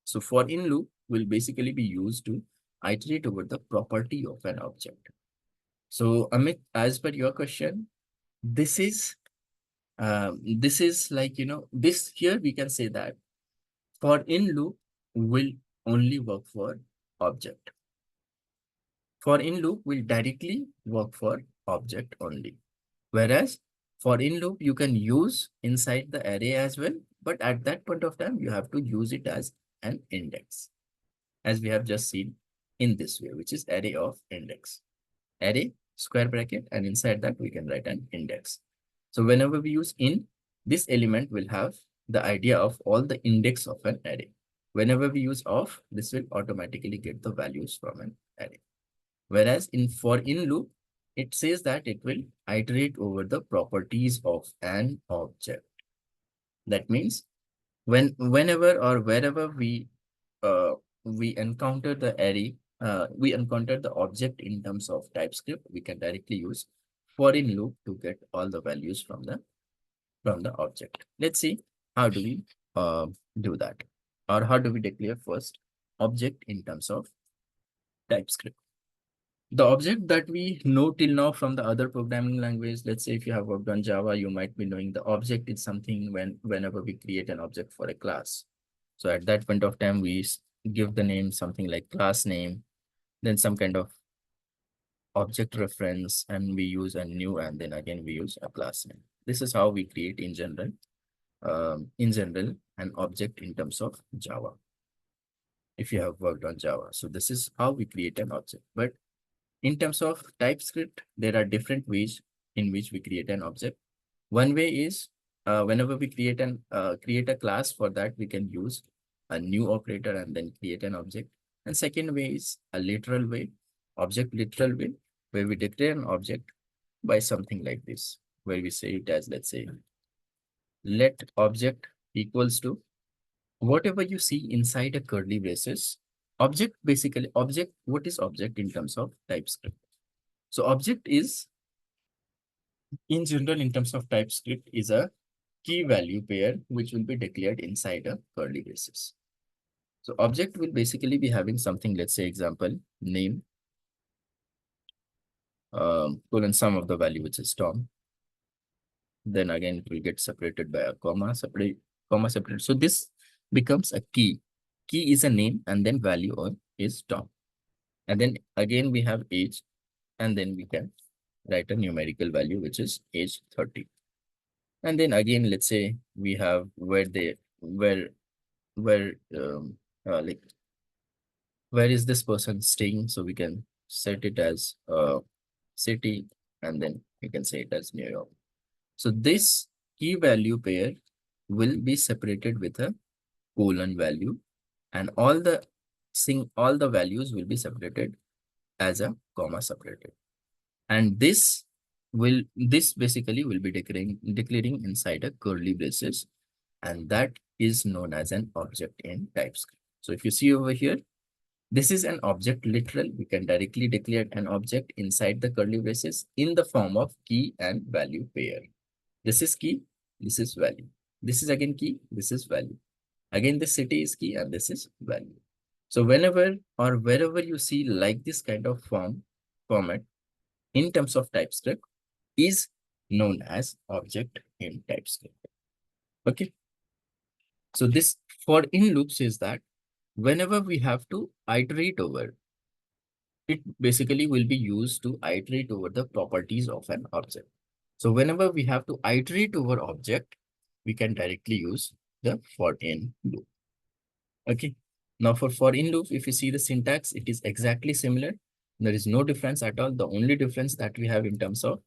So for in loop will basically be used to iterate over the property of an object. So Amit, as per your question, this is like, this here we can say that for in loop will only work for object. For in loop will directly work for object only. Whereas For in loop, you can use inside the array as well, but at that point of time, you have to use it as an index, as we have just seen in this way, which is array of index. Array, square bracket, and inside that we can write an index. So whenever we use in, this element will have the idea of all the index of an array. Whenever we use of, this will automatically get the values from an array. Whereas in for in loop, it says that it will iterate over the properties of an object. That means whenever or wherever we encounter the array, we encounter the object in terms of TypeScript, we can directly use for in loop to get all the values from the object. Let's see how do we do that, or how do we declare first object in terms of TypeScript. The object that we know till now from the other programming language, let's say if you have worked on Java, you might be knowing the object is something whenever we create an object for a class. So at that point of time, we give the name something like class name, then some kind of object reference, and we use a new, and then again we use a class name. This is how we create in general an object in terms of Java. If you have worked on Java, so this is how we create an object. But in terms of TypeScript, there are different ways in which we create an object. One way is whenever we create a class, for that we can use a new operator and then create an object. And second way is a literal way, object literal way, where we declare an object by something like this, where we say it as, let's say, let object equals to whatever you see inside a curly braces. Object, basically object, what is object in terms of TypeScript? So object is, in general, in terms of TypeScript, is a key value pair which will be declared inside a curly braces. So object will basically be having something, let's say example, name, colon sum of the value, which is Tom. Then again, it will get separated by a comma, separate. So this becomes a key. Key is a name and then value on is Tom. And then again, we have age, and then we can write a numerical value, which is age 30. And then again, let's say we have where like where is this person staying? So we can set it as city, and then we can say it as New York. So this key value pair will be separated with a colon value, and all the values will be separated as a comma separated. And this basically will be declaring inside a curly braces, and that is known as an object in TypeScript. So if you see over here, this is an object literal. We can directly declare an object inside the curly braces in the form of key and value pair. This is key, this is value. This is again key, this is value. Again, the city is key and this is value. So whenever or wherever you see like this kind of format in terms of TypeScript is known as object in TypeScript. Okay. So this for in loop says that whenever we have to iterate over, it basically will be used to iterate over the properties of an object. So whenever we have to iterate over object, we can directly use the for in loop. Okay. Now for in loop, if you see the syntax, it is exactly similar. There is no difference at all. The only difference that we have in terms of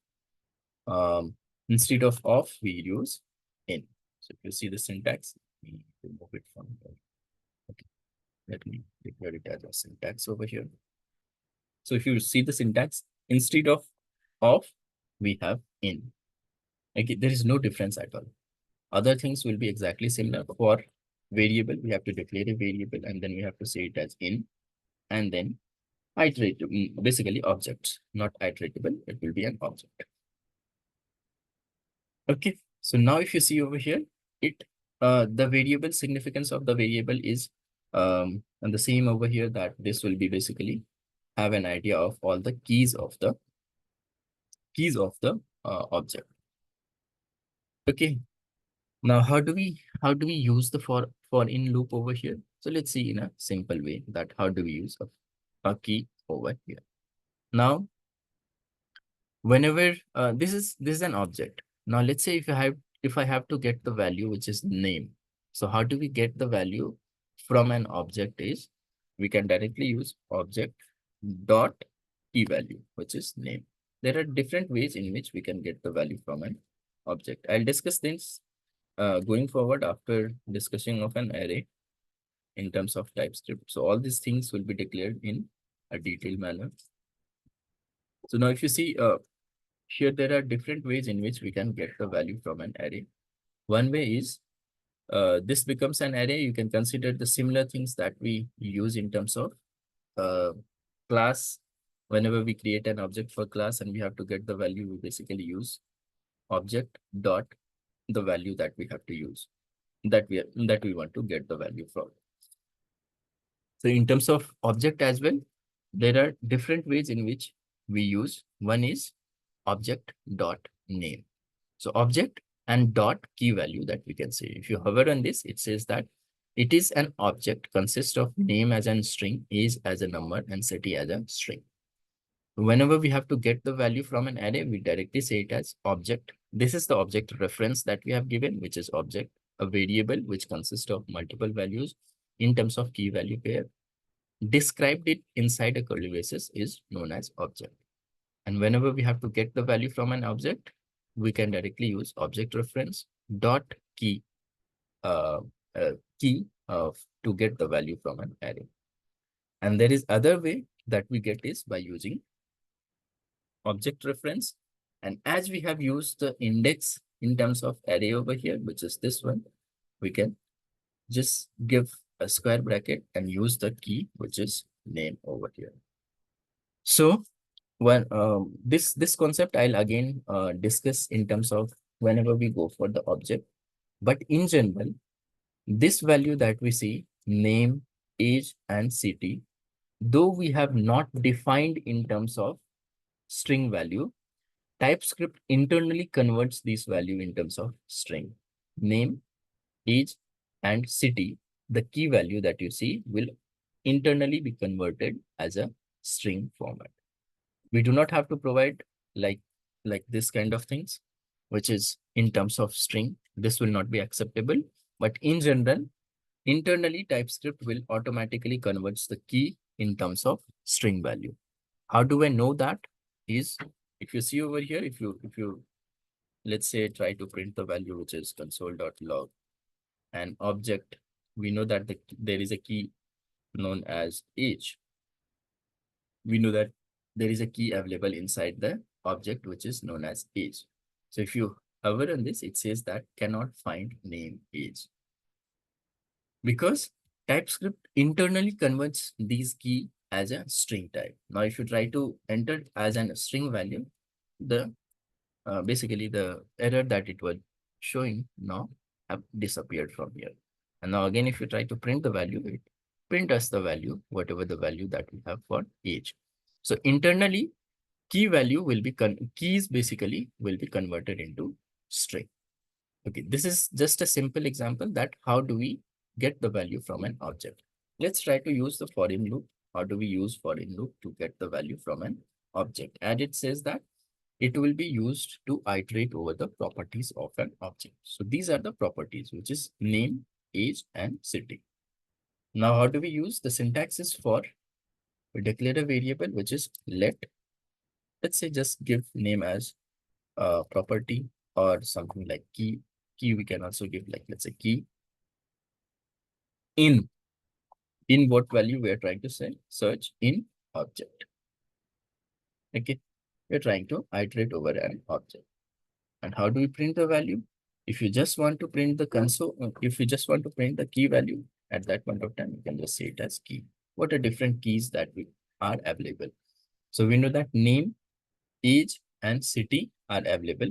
instead of we use in. So if you see the syntax, we remove it from here. Okay. Let me declare it as a syntax over here. So if you see the syntax, instead of we have in. Okay, there is no difference at all. Other things will be exactly similar. For variable, we have to declare a variable, and then we have to say it as in, and then iterate, basically objects, not iteratable, it will be an object. Okay, so now if you see over here, the variable significance of the variable is and the same over here, that this will be basically have an idea of all the keys of the object. Okay, now how do we use the for in loop over here? So let's see in a simple way that how do we use a key over here. Now, whenever this is an object. Now let's say if I have to get the value which is name. So how do we get the value from an object is we can directly use object dot key value, which is name. There are different ways in which we can get the value from an object. I'll discuss things going forward after discussing of an array in terms of TypeScript. So all these things will be declared in a detailed manner. So now if you see here, there are different ways in which we can get the value from an array. One way is this becomes an array. You can consider the similar things that we use in terms of class. Whenever we create an object for class and we have to get the value, we basically use object dot the value that we have to use, that we want to get the value from. So in terms of object as well, there are different ways in which we use. One is object dot name. So object and dot key value that we can say. If you hover on this, it says that it is an object consists of name as a string, age as a number, and city as a string. Whenever we have to get the value from an array, we directly say it as object. This is the object reference that we have given, which is object, a variable which consists of multiple values in terms of key value pair. Described it inside a curly braces is known as object. And whenever we have to get the value from an object, we can directly use object reference dot key to get the value from an array. And there is other way that we get is by using object reference. And as we have used the index in terms of array over here, which is this one, we can just give a square bracket and use the key, which is name over here. So when this concept I'll again discuss in terms of whenever we go for the object. But in general, this value that we see, name, age, and city, though we have not defined in terms of string value, TypeScript internally converts this value in terms of string. Name, age, and city, the key value that you see will internally be converted as a string format. We do not have to provide like this kind of things, which is in terms of string. This will not be acceptable. But in general, internally TypeScript will automatically converts the key in terms of string value. How do I know that? Is if you see over here, if you let's say try to print the value, which is console.log, and object, we know that there is a key known as age. We know that there is a key available inside the object, which is known as age. So if you hover on this, it says that cannot find name age, because TypeScript internally converts these key as a string type. Now, if you try to enter as a string value, the basically the error that it was showing now have disappeared from here. And now again, if you try to print the value, it print us the value, whatever the value that we have for age. So internally, key value will be keys basically will be converted into string. Okay, this is just a simple example that how do we get the value from an object. Let's try to use the for in loop. How do we use for in loop to get the value from an object? And it says that it will be used to iterate over the properties of an object. So these are the properties, which is name, age, and city. Now, how do we use? The syntax is for we declare a variable, which is let's say just give name as property or something like key. Key we can also give like, let's say key. In what value we are trying to say, search in object. Okay, we're trying to iterate over an object. And how do we print the value? If you just want to print the console, if you just want to print the key value at that point of time, you can just say it as key. What are different keys that are available? So we know that name, age, and city are available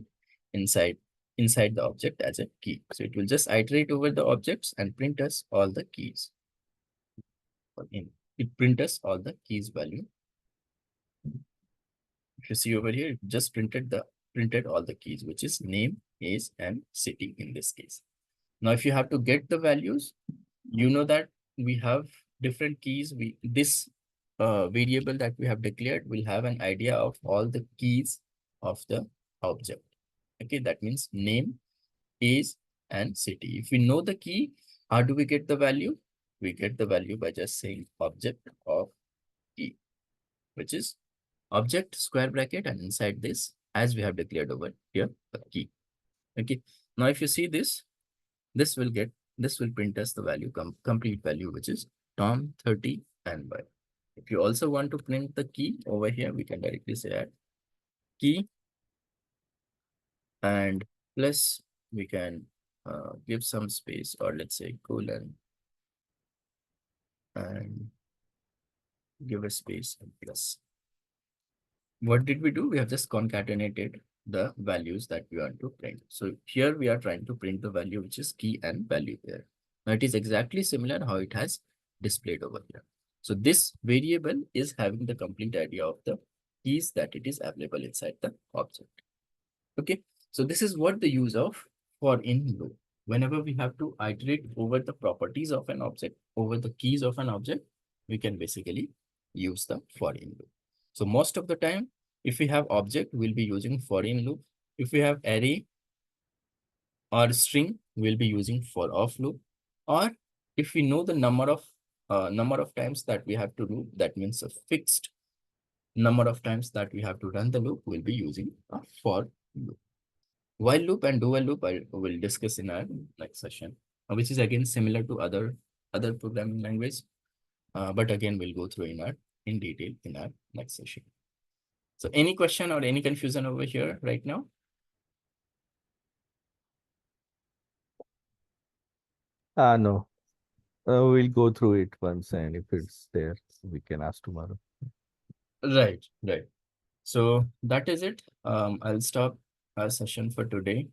inside the object as a key. So it will just iterate over the objects and print us all the keys. It print us all the keys value. If you see over here, it just printed all the keys, which is name, age, and city in this case. Now, if you have to get the values, you know that we have different keys. This variable that we have declared will have an idea of all the keys of the object. Okay, that means name, age, and city. If we know the key, how do we get the value? We get the value by just saying object of key, which is object square bracket, and inside this, as we have declared over here, the key. Okay. Now, if you see this, this will print us the value, complete value, which is Tom 30 and by. If you also want to print the key over here, we can directly say add key, and plus we can give some space, or let's say colon, and give a space and plus. What did we do? We have just concatenated the values that we want to print. So here we are trying to print the value, which is key and value there. Now it is exactly similar how it has displayed over here. So this variable is having the complete idea of the keys that it is available inside the object. Okay, so this is what the use of for in loop. Whenever we have to iterate over the properties of an object, over the keys of an object, we can basically use the for in loop. So most of the time, if we have object, we'll be using for in loop. If we have array or string, we'll be using for of loop. Or if we know the number of times that we have to do, that means a fixed number of times that we have to run the loop, we'll be using a for loop. While loop and do while loop I will discuss in our next session, which is again similar to other programming language, but again we'll go through in detail in our next session. So any question or any confusion over here right now? No. We'll go through it once, and if it's there, we can ask tomorrow. Right. So that is it. I'll stop our session for today.